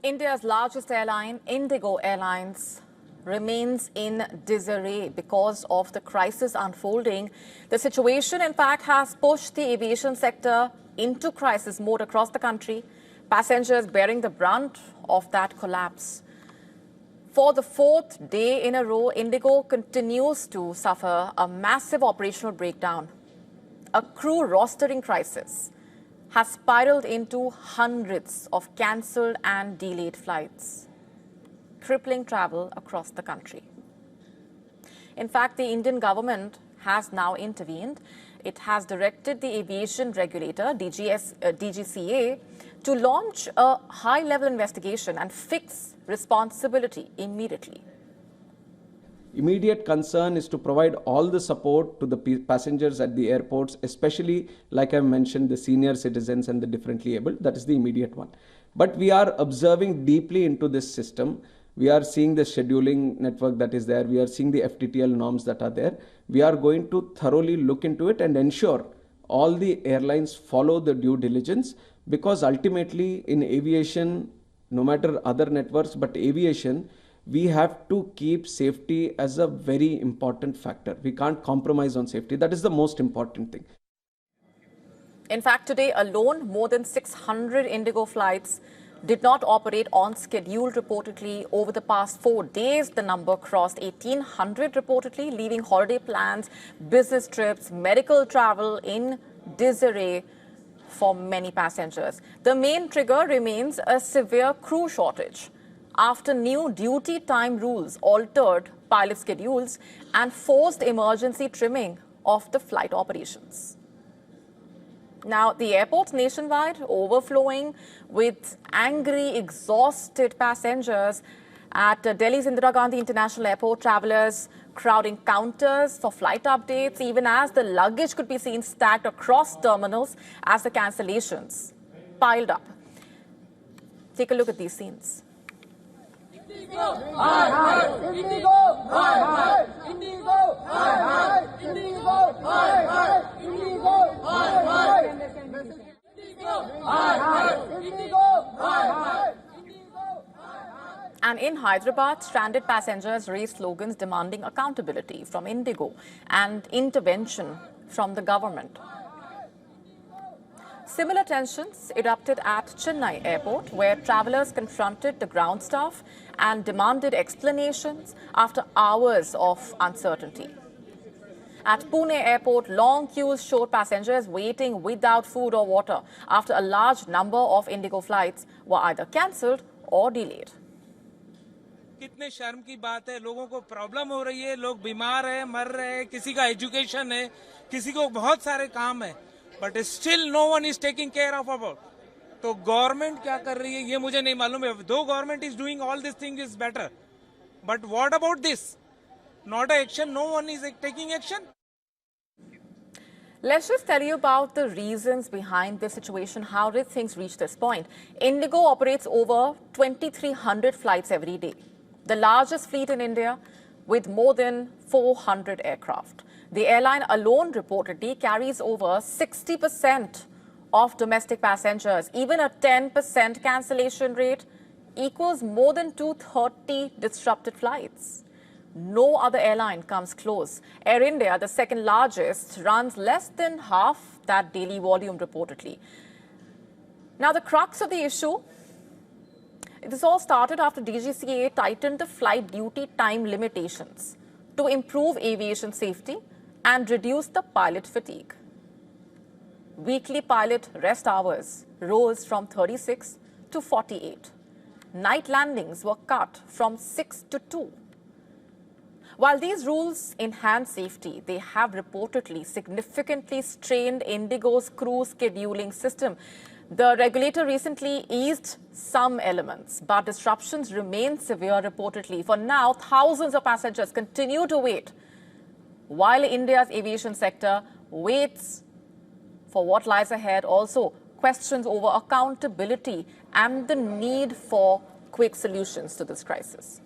India's largest airline, Indigo Airlines, remains in disarray because of the crisis unfolding. The situation, in fact, has pushed the aviation sector into crisis mode across the country, passengers bearing the brunt of that collapse. For the fourth day in a row, Indigo continues to suffer a massive operational breakdown. A crew rostering crisis has spiraled into hundreds of cancelled and delayed flights, crippling travel across the country. In fact, the Indian government has now intervened. It has directed the aviation regulator, DGCA, to launch a high-level investigation and fix responsibility immediately. Immediate concern is to provide all the support to the passengers at the airports, especially, like I mentioned, the senior citizens and the differently abled. That is the immediate one. But we are observing deeply into this system. We are seeing the scheduling network that is there. We are seeing the FTTL norms that are there. We are going to thoroughly look into it and ensure all the airlines follow the due diligence, because ultimately in aviation, no matter other networks, but aviation, we have to keep safety as a very important factor. We can't compromise on safety. That is the most important thing. In fact, today alone, more than 600 Indigo flights did not operate on schedule reportedly. Over the past 4 days, the number crossed 1,800 reportedly, leaving holiday plans, business trips, medical travel in disarray for many passengers. The main trigger remains a severe crew shortage after new duty time rules altered pilot schedules and forced emergency trimming of the flight operations. Now, the airports nationwide overflowing with angry, exhausted passengers. At Delhi's Indira Gandhi International Airport, travelers crowding counters for flight updates, even as the luggage could be seen stacked across terminals as the cancellations piled up. Take a look at these scenes. Indigo, hi, hi, Indigo, hi, hi, Indigo, hi, hi, Indigo, hi, hi, Indigo, hi, hi, Indigo, hi, hi, Indigo, hi, hi. And in Hyderabad, stranded passengers raised slogans demanding accountability from Indigo and intervention from the government. Similar tensions erupted at Chennai Airport, where travelers confronted the ground staff and demanded explanations after hours of uncertainty. At Pune Airport, long queues showed passengers waiting without food or water after a large number of Indigo flights were either cancelled or delayed. कितने शर्म की बात है, लोगों को problem हो रही है, लोग बीमार हैं, मर रहे हैं, किसी का एजुकेशन है, किसी को बहुत सारे काम है, but still no one is taking care of about. तो गवर्नमेंट क्या कर रही है ये मुझे नहीं मालूम है. दो government is doing all this thing is better, but what about this? Not a action, no one is taking action. Let's just tell you about the reasons behind this situation. How did things reach this point? Indigo operates over 2,300 flights every day, the largest fleet in India with more than 400 aircraft. The airline alone reportedly carries over 60% of domestic passengers. Even a 10% cancellation rate equals more than 230 disrupted flights. No other airline comes close. Air India, the second largest, runs less than half that daily volume reportedly. Now, the crux of the issue, this all started after DGCA tightened the flight duty time limitations to improve aviation safety and reduce the pilot fatigue. Weekly pilot rest hours rose from 36 to 48. Night landings were cut from 6 to 2. While these rules enhance safety, they have reportedly significantly strained Indigo's crew scheduling system. The regulator recently eased some elements, but disruptions remain severe reportedly. For now, thousands of passengers continue to wait, while India's aviation sector waits for what lies ahead. Also, questions over accountability and the need for quick solutions to this crisis.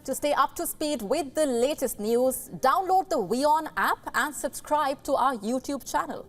To To stay up to speed with the latest news, download the WION app and subscribe to our YouTube channel.